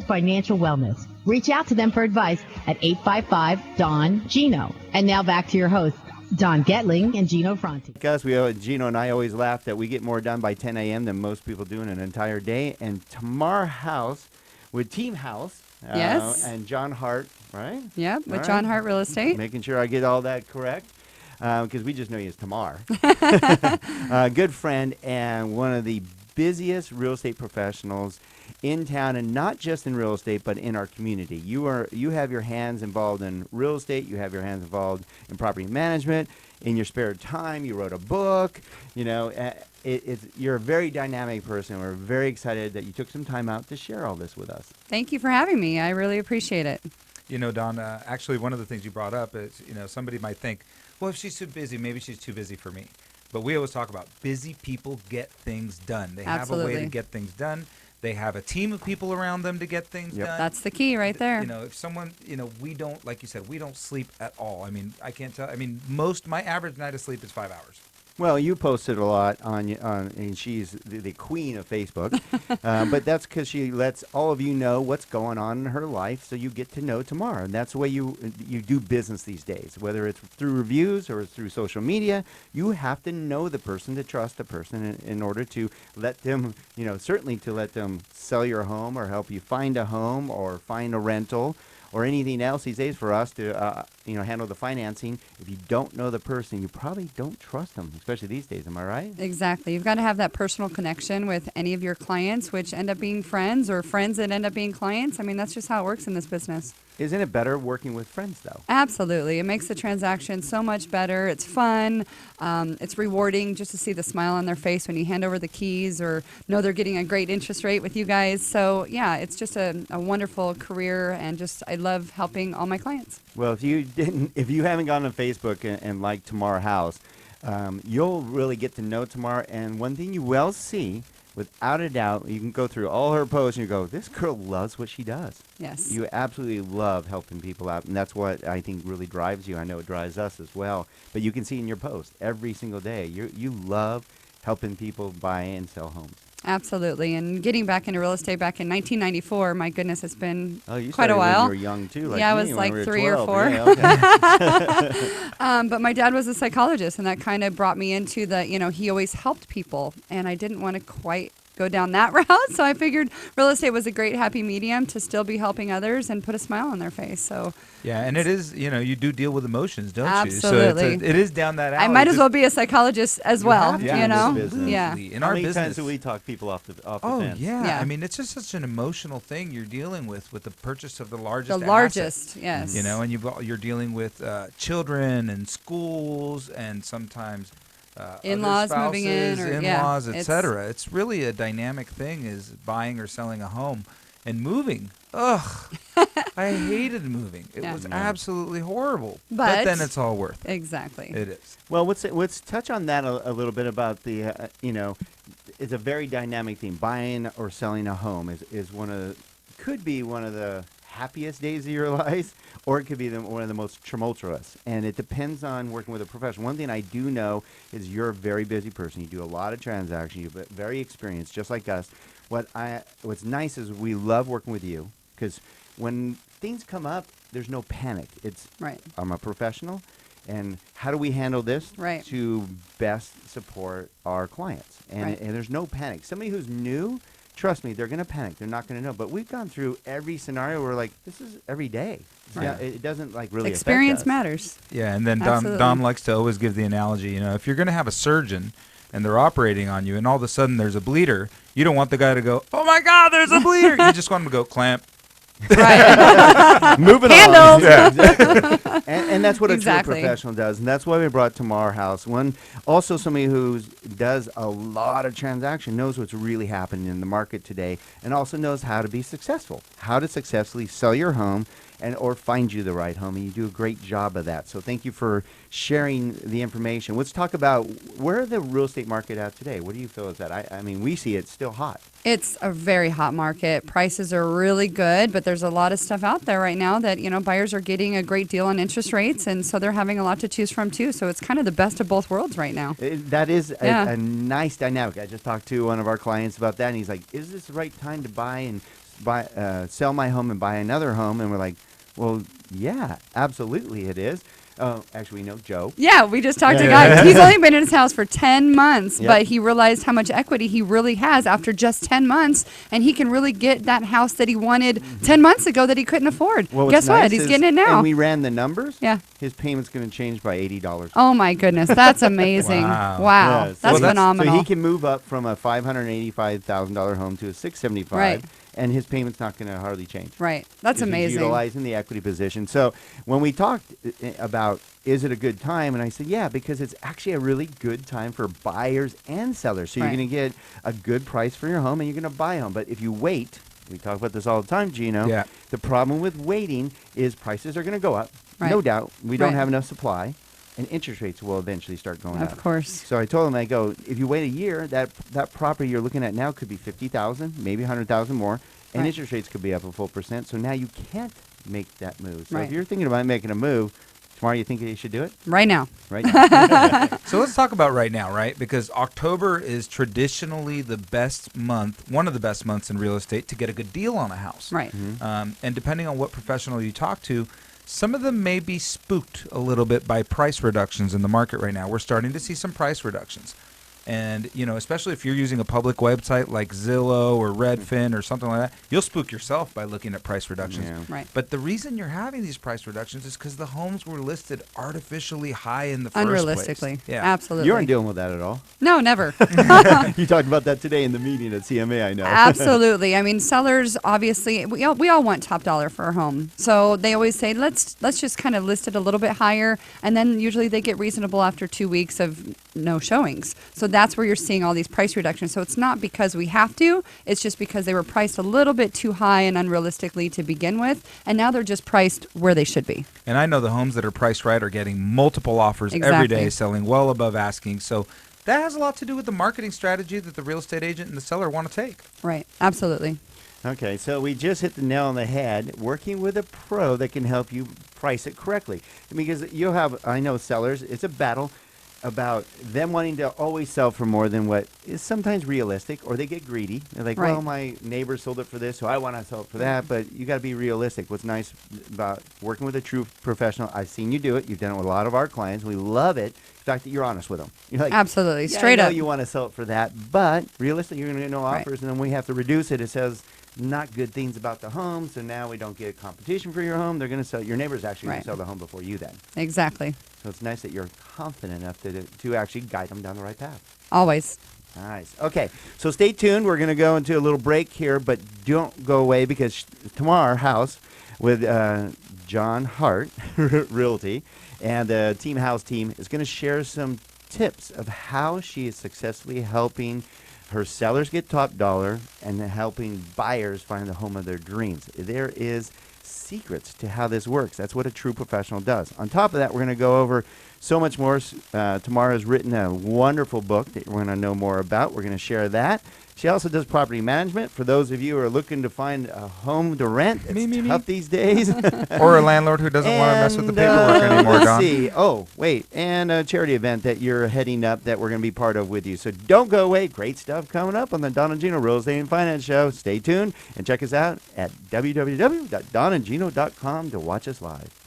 Financial wellness. Reach out to them for advice at 855-DON-GINO. And now back to your hosts, Don Getling and Gino Franti. Gino and I always laugh that we get more done by 10 a.m. than most people do in an entire day. And Tamar House with Team House. Yes. And John Hart, right? Yep, with John Hart Real Estate. Making sure I get all that correct. Because we just know you as Tamar. Good friend and one of the busiest real estate professionals in town, and not just in real estate, but in our community. You have your hands involved in real estate. You have your hands involved in property management. In your spare time, you wrote a book. You're a very dynamic person. We're very excited that you took some time out to share all this with us. Thank you for having me. I really appreciate it. You know, Don, actually one of the things you brought up is, somebody might think, well, if she's too busy, maybe she's too busy for me. But we always talk about busy people get things done. They Absolutely. have a way to get things done. They have a team of people around them to get things done. That's the key right there. If someone, we don't, like you said, we don't sleep at all. I mean, I can't tell. I mean, my average night of sleep is 5 hours. Well, you posted a lot and she's the queen of Facebook, but that's because she lets all of you know what's going on in her life, so you get to know tomorrow. And that's the way you do business these days, whether it's through reviews or through social media. You have to know the person to trust the person in order to let them, certainly to let them sell your home or help you find a home or find a rental or anything else these days for us to, handle the financing. If you don't know the person, you probably don't trust them, especially these days. Am I right? Exactly. You've got to have that personal connection with any of your clients, which end up being friends or friends that end up being clients. I mean, that's just how it works in this business. Isn't it better working with friends, though? Absolutely. It makes the transaction so much better. It's fun. It's rewarding just to see the smile on their face when you hand over the keys or know they're getting a great interest rate with you guys. So, yeah, it's just a wonderful career, and I love helping all my clients. Well, if you haven't gone on Facebook and liked Tamar House, you'll really get to know Tamar. And one thing you will see, without a doubt, you can go through all her posts and you go, this girl loves what she does. Yes. You absolutely love helping people out, and that's what I think really drives you. I know it drives us as well. But you can see in your post every single day, you love helping people buy and sell homes. Absolutely. And getting back into real estate back in 1994, my goodness, it's been you quite a while. When you were young, too. Like yeah, I me, was when like we were 3 12. or 4. Yeah, okay. But my dad was a psychologist, and that kind of brought me into he always helped people, and I didn't want to quite go down that route. So I figured real estate was a great happy medium to still be helping others and put a smile on their face. So yeah, and it is, you do deal with emotions, don't absolutely. you? So it is down that alley. I might as well be a psychologist as well, Yeah. Yeah. In How our many business. times do we talk people off the fence? Yeah. I mean, it's just such an emotional thing you're dealing with the purchase of the largest largest, asset. yes. And you're dealing with children and schools and sometimes in-laws other moving in, spouses, or in-laws, etc. It's really a dynamic thing, is buying or selling a home. And moving, ugh, I hated moving. It was absolutely horrible. But then it's all worth it. Exactly. It is. Well, let's touch on that a little bit about the, it's a very dynamic thing. Buying or selling a home could be one of the happiest days of your life, or it could be one of the most tumultuous. And it depends on working with a professional. One thing I do know is you're a very busy person. You do a lot of transactions. You're very experienced, just like us. What's nice is we love working with you, because when things come up, there's no panic. It's right. I'm a professional, and how do we handle this to best support our clients? And there's no panic. Somebody who's new, trust me, they're going to panic. They're not going to know. But we've gone through every scenario where, like, this is every day. Yeah, it doesn't, like, really experience affect us. matters. Yeah, and then Dom likes to always give the analogy, if you're going to have a surgeon and they're operating on you and all of a sudden there's a bleeder, you don't want the guy to go, oh, my God, there's a bleeder. You just want him to go, clamp. Right. Moving Handled. on. Yeah. and that's what a true Exactly. professional does. And that's why we brought Tamar House. Also somebody who does a lot of transaction, knows what's really happening in the market today, and also knows how to be successful, how to successfully sell your home or find you the right home. And you do a great job of that. So thank you for sharing the information. Let's talk about where the real estate market at today. What do you feel is that? I mean, we see it's still hot. It's a very hot market. Prices are really good, but there's a lot of stuff out there right now that, buyers are getting a great deal on interest rates, and so they're having a lot to choose from too. So it's kind of the best of both worlds right now. That is a nice dynamic. I just talked to one of our clients about that, and he's like, is this the right time to buy and sell my home and buy another home? And we're like, well, yeah, absolutely it is. Actually, no, Joe. Yeah, we just talked to a guy. He's only been in his house for 10 months, but he realized how much equity he really has after just 10 months, and he can really get that house that he wanted 10 months ago that he couldn't afford. Well, guess what? He's getting it now. And we ran the numbers. Yeah. His payment's going to change by $80. Oh, my goodness. That's amazing. Wow. Yeah, That's phenomenal. So he can move up from a $585,000 home to a $675,000. Right. And his payment's not going to hardly change. Right. That's amazing. He's utilizing the equity position. So when we talked about, is it a good time? And I said, yeah, because it's actually a really good time for buyers and sellers. So you're going to get a good price for your home and you're going to buy a home. But if you wait, we talk about this all the time, Gino. Yeah. The problem with waiting is prices are going to go up. Right. No doubt. We don't have enough supply. And interest rates will eventually start going up. Of course. So I told him, I go, if you wait a year, that property you're looking at now could be $50,000, maybe $100,000 more. And interest rates could be up a full percent. So now you can't make that move. So if you're thinking about making a move, tomorrow you think you should do it? Right now. Right now. So let's talk about right now, right? Because October is traditionally the best month, one of the best months in real estate to get a good deal on a house. Right. And depending on what professional you talk to, some of them may be spooked a little bit by price reductions in the market right now. We're starting to see some price reductions. And, you know, especially if you're using a public website like Zillow or Redfin or something like that, you'll spook yourself by looking at price reductions. Yeah. Right. But the reason you're having these price reductions is because the homes were listed artificially high in the first Unrealistically. place. Yeah. Absolutely. You aren't dealing with that at all. No, never. You talked about that today in the meeting at CMA, I know. Absolutely. I mean, sellers, obviously, we all want top dollar for our home. So they always say, let's just kind of list it a little bit higher. And then usually they get reasonable after 2 weeks of no showings. So that's where you're seeing all these price reductions. So it's not because we have to. It's just because they were priced a little bit too high and unrealistically to begin with. And now they're just priced where they should be. And I know the homes that are priced right are getting multiple offers every day, selling well above asking. So that has a lot to do with the marketing strategy that the real estate agent and the seller want to take. Right. Absolutely. Okay, so we just hit the nail on the head, working with a pro that can help you price it correctly. Because you'll have, I know sellers, it's a battle about them wanting to always sell for more than what is sometimes realistic, or they get greedy. They're like, well, my neighbor sold it for this, so I want to sell it for that. But you got to be realistic. What's nice about working with a true professional, I've seen you do it. You've done it with a lot of our clients. We love it. The fact that you're honest with them. You're like, absolutely, yeah, straight I know up. You want to sell it for that, but realistically, you're going to get no offers, and then we have to reduce it. It says not good things about the home, so now we don't get competition for your home. They're going to sell. Your neighbor's actually going to sell the home before you then. Exactly. So it's nice that you're confident enough to actually guide them down the right path. Always. Nice. Okay, so stay tuned. We're going to go into a little break here, but don't go away because Tamar House with John Hart Realty and the Team House team is going to share some tips of how she is successfully helping her sellers get top dollar and helping buyers find the home of their dreams. There is secrets to how this works. That's what a true professional does. On top of that, we're going to go over so much more. Tamar has written a wonderful book that we're going to know more about. We're going to share that. She also does property management. For those of you who are looking to find a home to rent, it's tough these days. Or a landlord who doesn't want to mess with the paperwork anymore, Don. Let's see. Oh, wait. And a charity event that you're heading up that we're going to be part of with you. So don't go away. Great stuff coming up on the Don and Gino Real Estate and Finance Show. Stay tuned and check us out at www.donandgino.com to watch us live.